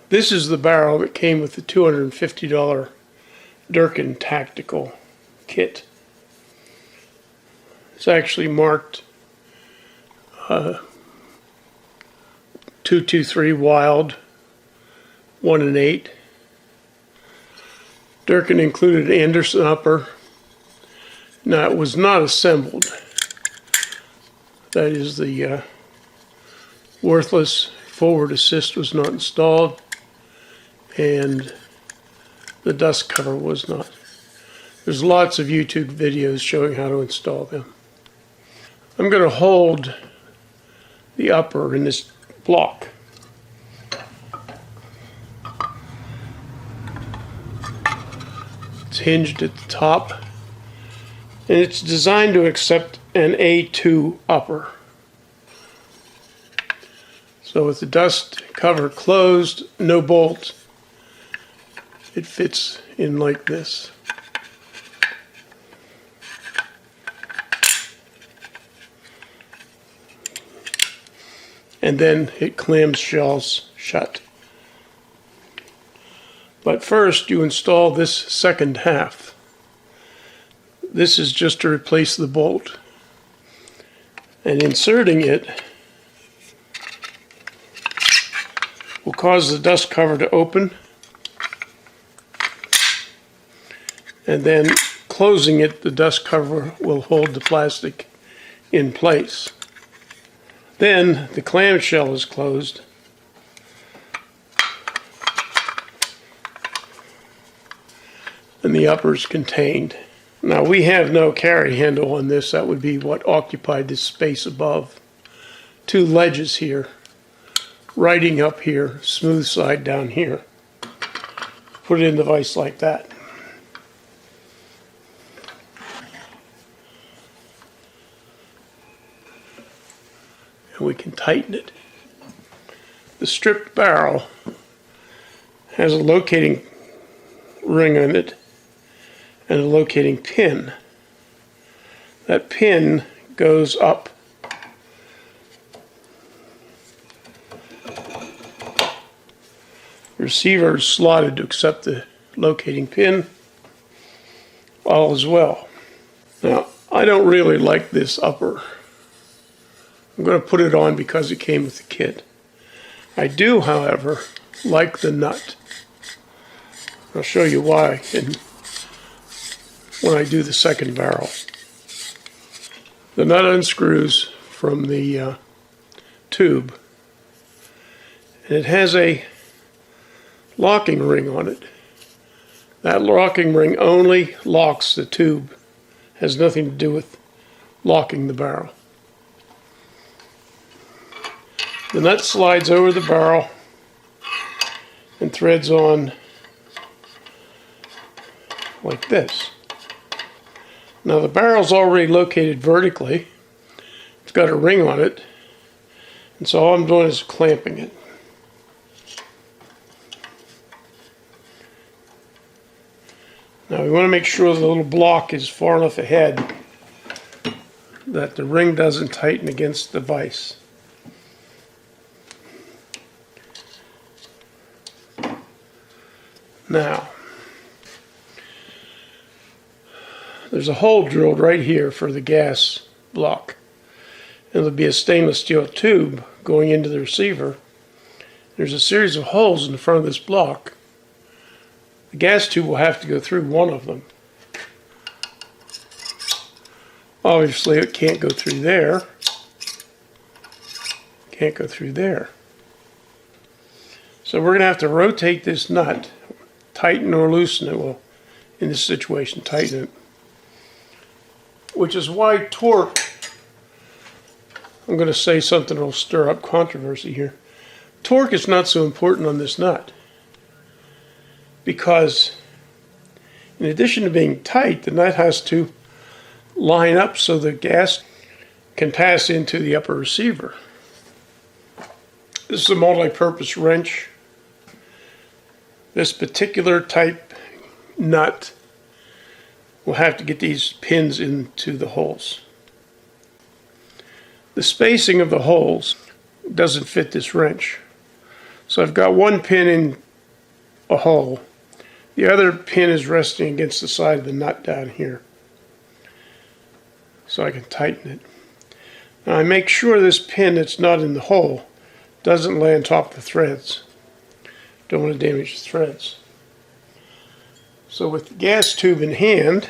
This is the barrel that came with the $250 Durkin Tactile kit. It's actually marked 223 Wild 1 and 8. Durkin included Anderson upper. Now it was not assembled. That is, the worthless forward assist was not installed, and the dust cover was not. There's lots of YouTube videos showing how to install them. I'm going to hold the upper in this block. It's hinged at the top, and it's designed to accept an A2 upper. So with the dust cover closed, no bolt, it fits in like this. And then it clamshells shut. But first you install this second half. This is just to replace the bolt. And inserting it will cause the dust cover to open, and then closing it, the dust cover will hold the plastic in place. Then the clamshell is closed, and the upper is contained. Now we have no carry handle on this. That would be what occupied this space above. Two ledges here, writing up here, smooth side down here. Put it in the vise like that. And we can tighten it. The stripped barrel has a locating ring on it and a locating pin. That pin goes up the receiver is slotted to accept the locating pin. All is well. Now, I don't really like this upper. I'm going to put it on because it came with the kit. I do, however, like the nut. I'll show you why when I do the second barrel. The nut unscrews from the tube, and it has a locking ring on it. That locking ring only locks the tube. Has nothing to do with locking the barrel. The nut slides over the barrel and threads on like this. Now the barrel's already located vertically. It's got a ring on it, and so all I'm doing is clamping it. Now we want to make sure the little block is far enough ahead that the ring doesn't tighten against the vise. Now, there's a hole drilled right here for the gas block. And there'll be a stainless steel tube going into the receiver. There's a series of holes in the front of this block. The gas tube will have to go through one of them. Obviously it can't go through there. Can't go through there. So we're going to have to rotate this nut, tighten or loosen it. Well, in this situation, tighten it. Which is why torque, I'm going to say something that will stir up controversy here. Torque is not so important on this nut, because in addition to being tight, the nut has to line up so the gas can pass into the upper receiver. This is a multi-purpose wrench. This particular type nut will have to get these pins into the holes. The spacing of the holes doesn't fit this wrench. So I've got one pin in a hole. The other pin is resting against the side of the nut down here, so I can tighten it. Now I make sure this pin that's not in the hole doesn't lay on top of the threads. Don't want to damage the threads. So with the gas tube in hand,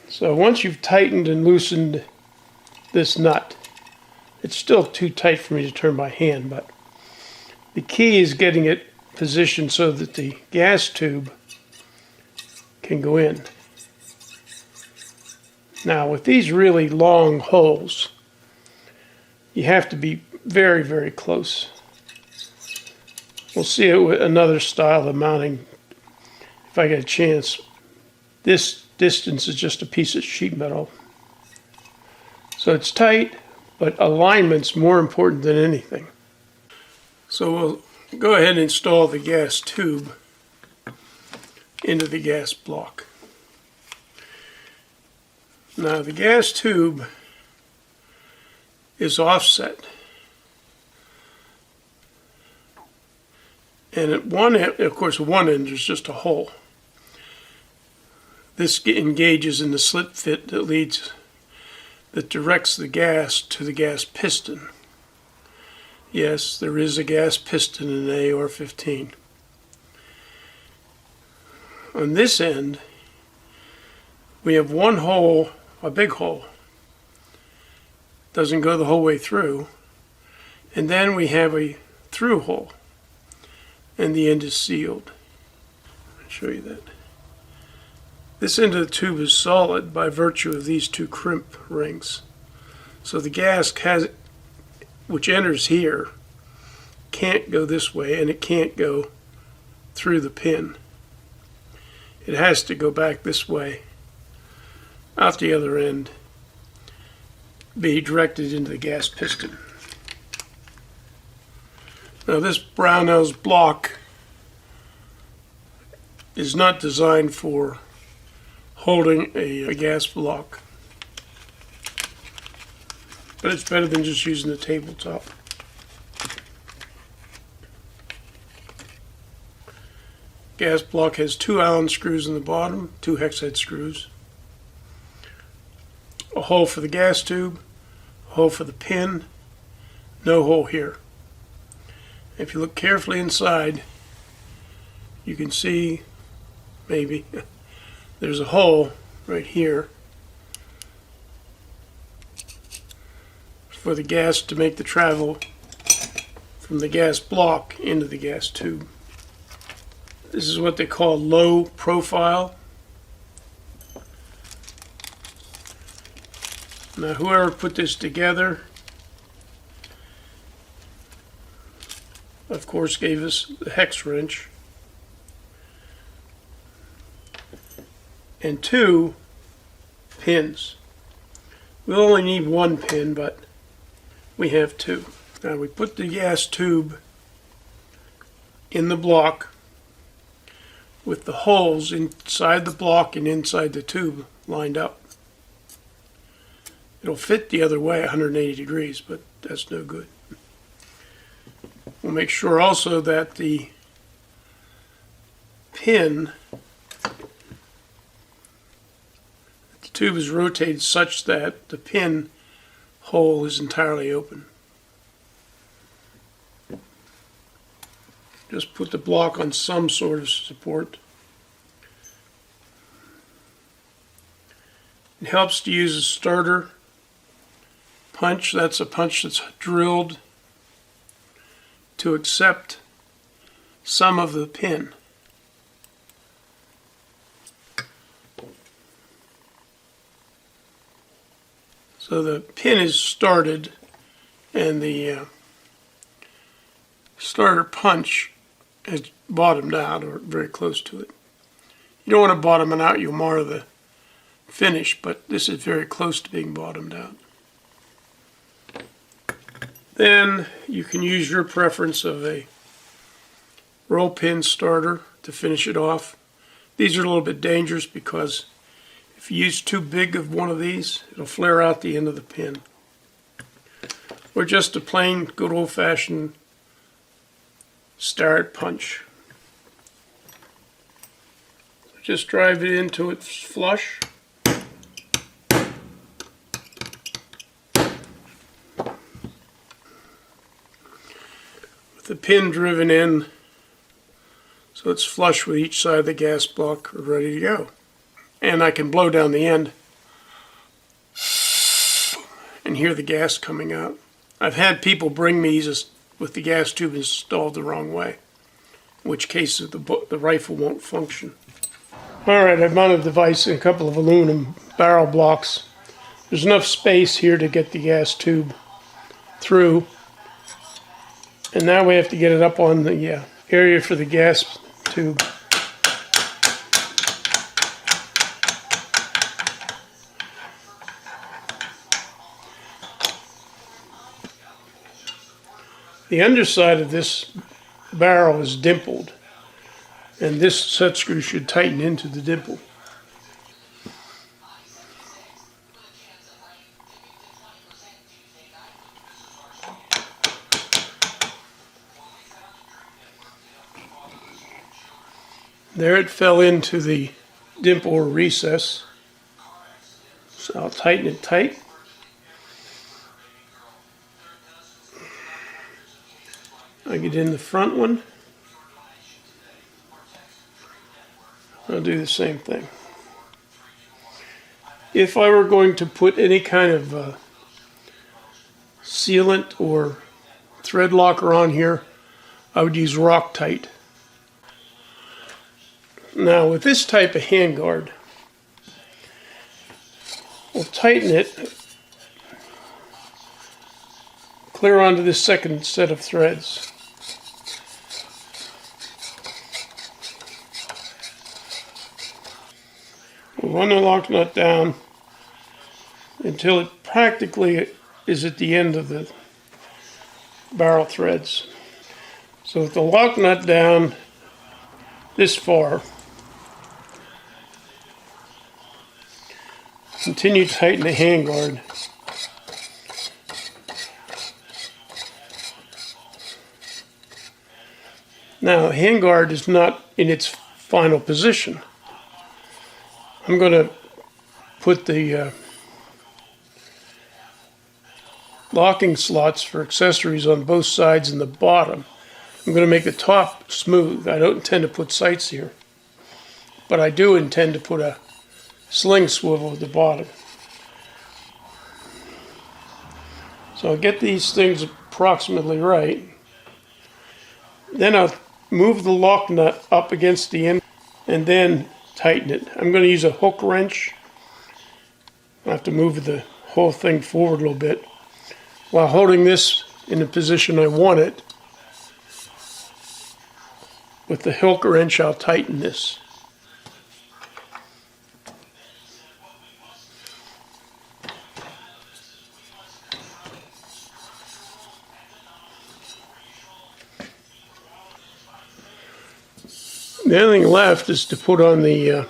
so once you've tightened and loosened this nut, it's still too tight for me to turn by hand, but the key is getting it positioned so that the gas tube can go in. Now with these really long holes, you have to be very, very close. We'll see it with another style of mounting if I get a chance. This distance is just a piece of sheet metal. So it's tight, but alignment's more important than anything. So we'll go ahead and install the gas tube into the gas block. Now the gas tube is offset. And at one end, of course, at one end there's just a hole. This engages in the slit fit that directs the gas to the gas piston. Yes, there is a gas piston in an AR-15. On this end, we have one hole, a big hole. Doesn't go the whole way through. And then we have a through hole, and the end is sealed. I'll show you that. This end of the tube is solid by virtue of these two crimp rings. So the gas which enters here can't go this way, and it can't go through the pin. It has to go back this way, out the other end, be directed into the gas piston. Now this Brownell's block is not designed for holding a gas block, but it's better than just using the tabletop. Gas block has 2 Allen screws in the bottom, 2 hex head screws, a hole for the gas tube, a hole for the pin, no hole here. If you look carefully inside, you can see, maybe, there's a hole right here for the gas to make the travel from the gas block into the gas tube. This is what they call low profile. Now whoever put this together, of course, gave us the hex wrench and 2 pins. We'll only need 1 pin, but we have 2. Now we put the gas tube in the block with the holes inside the block and inside the tube lined up. It'll fit the other way 180 degrees, but that's no good. We'll make sure also that the pin, the tube is rotated such that the pin hole is entirely open. Just put the block on some sort of support. It helps to use a starter punch. That's a punch that's drilled to accept some of the pin. So the pin is started and the starter punch has bottomed out or very close to it. You don't want to bottom it out, you'll mar the finish, but this is very close to being bottomed out. Then you can use your preference of a roll pin starter to finish it off. These are a little bit dangerous because if you use too big of one of these, it'll flare out the end of the pin. Or just a plain, good old-fashioned start punch. Just drive it into its flush. With the pin driven in so it's flush with each side of the gas block, we're ready to go. And I can blow down the end and hear the gas coming out. I've had people bring me just with the gas tube installed the wrong way, in which case the rifle won't function. Alright, I've mounted the device in a couple of aluminum barrel blocks. There's enough space here to get the gas tube through. And now we have to get it up on the area for the gas tube. The underside of this barrel is dimpled, and this set screw should tighten into the dimple. There it fell into the dimple or recess, so I'll tighten it tight. I get in the front one. I'll do the same thing. If I were going to put any kind of sealant or thread locker on here, I would use Loctite. Now with this type of handguard, we'll tighten it clear onto this second set of threads. We'll run the lock nut down until it practically is at the end of the barrel threads. So with the lock nut down this far, continue to tighten the handguard. Now, the handguard is not in its final position. I'm going to put the locking slots for accessories on both sides and the bottom. I'm going to make the top smooth. I don't intend to put sights here, but I do intend to put a sling swivel at the bottom. So I'll get these things approximately right. Then I'll move the lock nut up against the end and then tighten it. I'm going to use a hook wrench. I have to move the whole thing forward a little bit while holding this in the position I want it. With the hook wrench, I'll tighten this. The only thing left is to put on the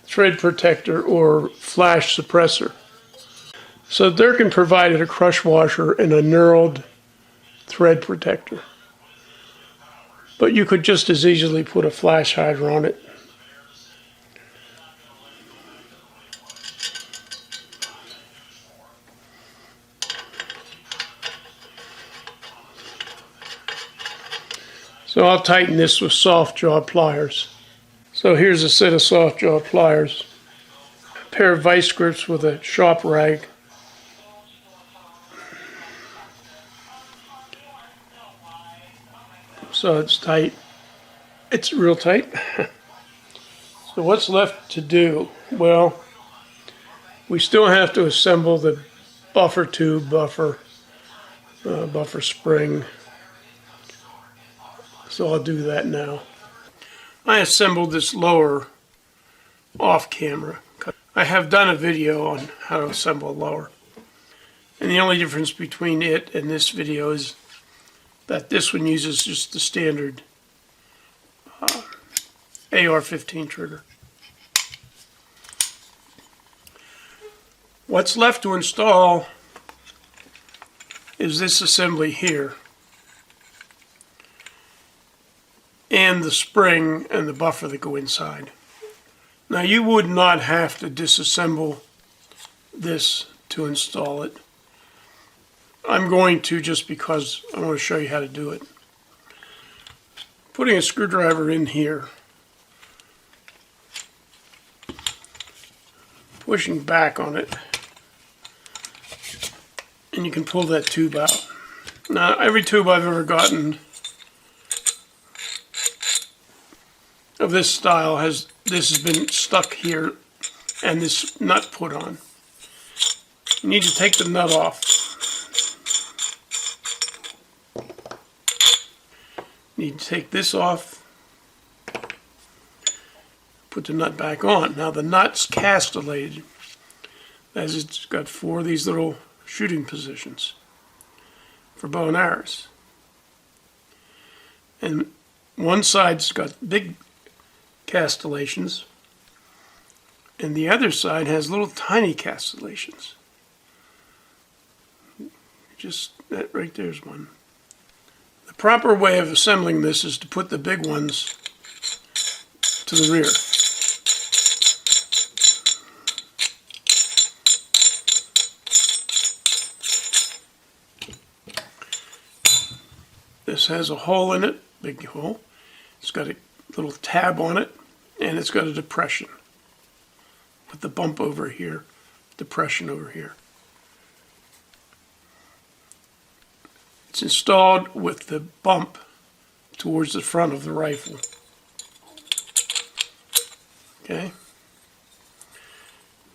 thread protector or flash suppressor. So Durkin provided a crush washer and a knurled thread protector. But you could just as easily put a flash hider on it. So I'll tighten this with soft jaw pliers. So here's a set of soft jaw pliers, a pair of vice grips with a shop rag, so it's tight. It's real tight. So what's left to do? Well, we still have to assemble the buffer tube, buffer spring. So I'll do that now. I assembled this lower off camera. I have done a video on how to assemble a lower. And the only difference between it and this video is that this one uses just the standard AR-15 trigger. What's left to install is this assembly here, and the spring and the buffer that go inside. Now you would not have to disassemble this to install it. I'm going to, just because I want to show you how to do it. Putting a screwdriver in here, pushing back on it, and you can pull that tube out. Now every tube I've ever gotten of this style has been stuck here and this nut put on. You need to take the nut off. You need to take this off, put the nut back on. Now the nut's castellated, as it's got 4 of these little shooting positions for bow and arrows. And one side's got big castellations, and the other side has little tiny castellations. Just that right there's one. The proper way of assembling this is to put the big ones to the rear. This has a hole in it, big hole. It's got a little tab on it, and it's got a depression with the bump over here, depression over here. It's installed with the bump towards the front of the rifle. Okay?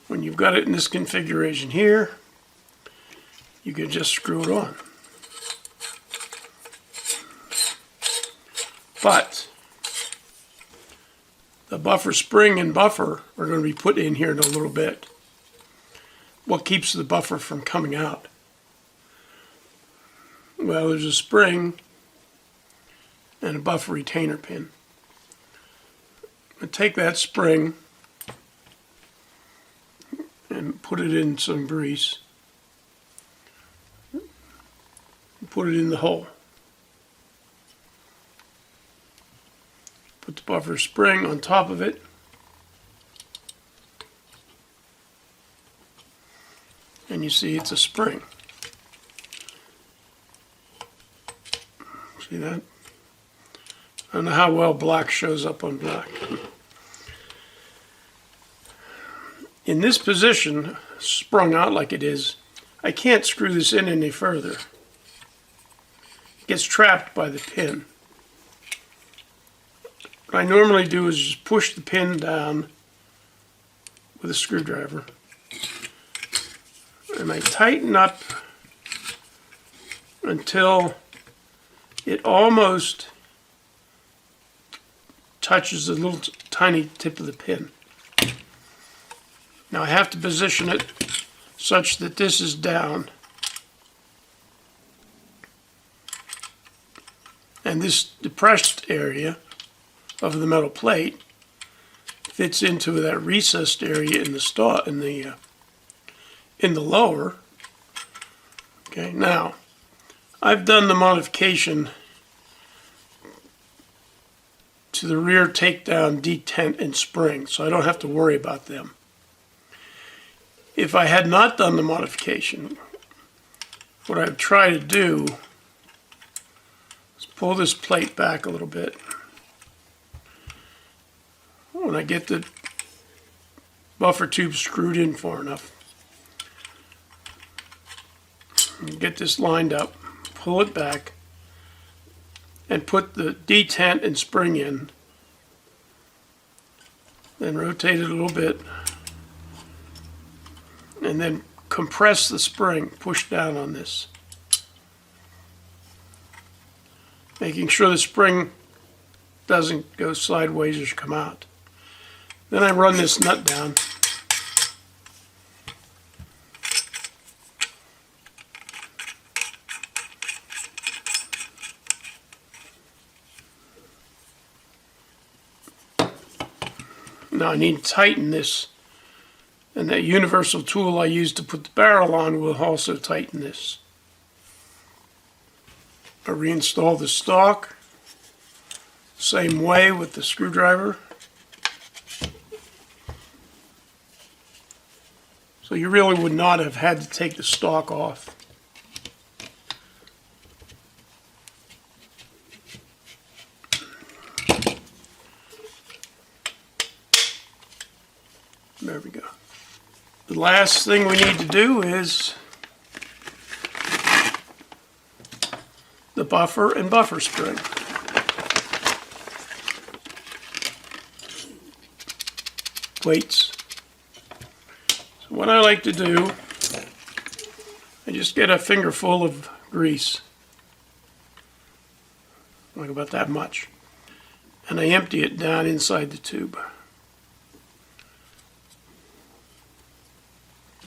When you've got it in this configuration here, you can just screw it on. But the buffer spring and buffer are going to be put in here in a little bit. What keeps the buffer from coming out? Well, there's a spring and a buffer retainer pin. I take that spring and put it in some grease. Put it in the hole. Put the buffer spring on top of it. And you see it's a spring. See that? I don't know how well black shows up on black. In this position, sprung out like it is, I can't screw this in any further. It gets trapped by the pin. What I normally do is just push the pin down with a screwdriver, and I tighten up until it almost touches the little tiny tip of the pin. Now I have to position it such that this is down, and this depressed area of the metal plate fits into that recessed area in the lower. Okay, now I've done the modification to the rear takedown, detent, and spring, so I don't have to worry about them. If I had not done the modification, what I would try to do is pull this plate back a little bit. When I get the buffer tube screwed in far enough, get this lined up, pull it back, and put the detent and spring in. Then rotate it a little bit, and then compress the spring, push down on this, making sure the spring doesn't go sideways or come out. Then I run this nut down. Now I need to tighten this, and that universal tool I use to put the barrel on will also tighten this. I reinstall the stock, same way with the screwdriver. So you really would not have had to take the stock off. There we go. The last thing we need to do is the buffer and buffer spring. Weights. So what I like to do, I just get a fingerful of grease, like about that much, and I empty it down inside the tube.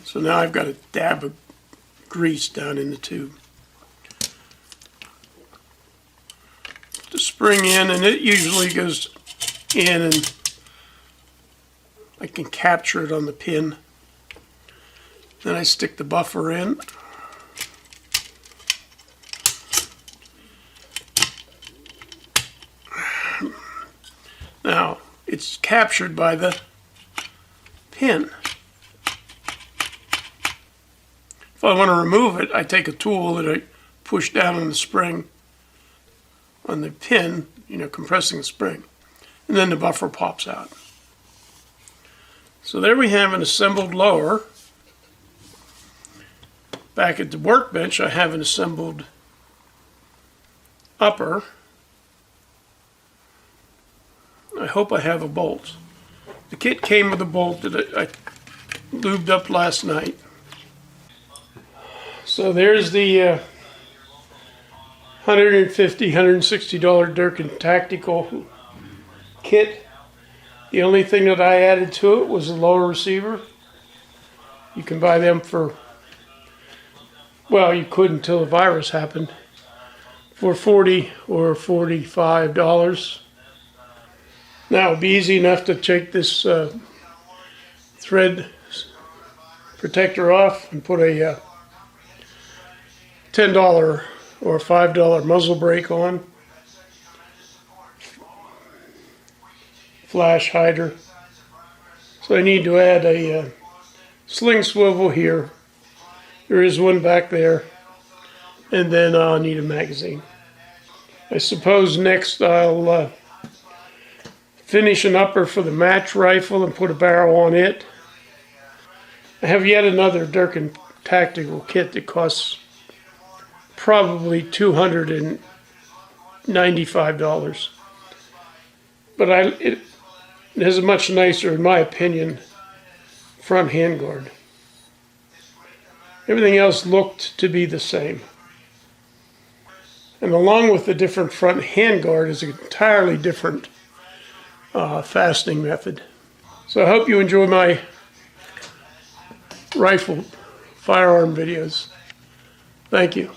So now I've got a dab of grease down in the tube. The spring in, and it usually goes in, and I can capture it on the pin. Then I stick the buffer in. Now it's captured by the pin. If I want to remove it, I take a tool that I push down on the spring, on the pin, compressing the spring, and then the buffer pops out. So there we have an assembled lower. Back at the workbench, I have an assembled upper. I hope I have a bolt. The kit came with a bolt that I lubed up last night. So there's the $150, $160 Durkin Tactical kit. The only thing that I added to it was a lower receiver. You can buy them for, well, you could until the virus happened, for $40 or $45. Now it'd be easy enough to take this thread protector off and put a $10 or $5 muzzle brake on, flash hider. So I need to add a sling swivel here. There is one back there, and then I'll need a magazine. I suppose next I'll finish an upper for the match rifle and put a barrel on it. I have yet another Durkin Tactical kit that costs probably $295. But it has a much nicer, in my opinion, front handguard. Everything else looked to be the same. And along with the different front handguard is an entirely different fastening method. So I hope you enjoy my rifle firearm videos. Thank you.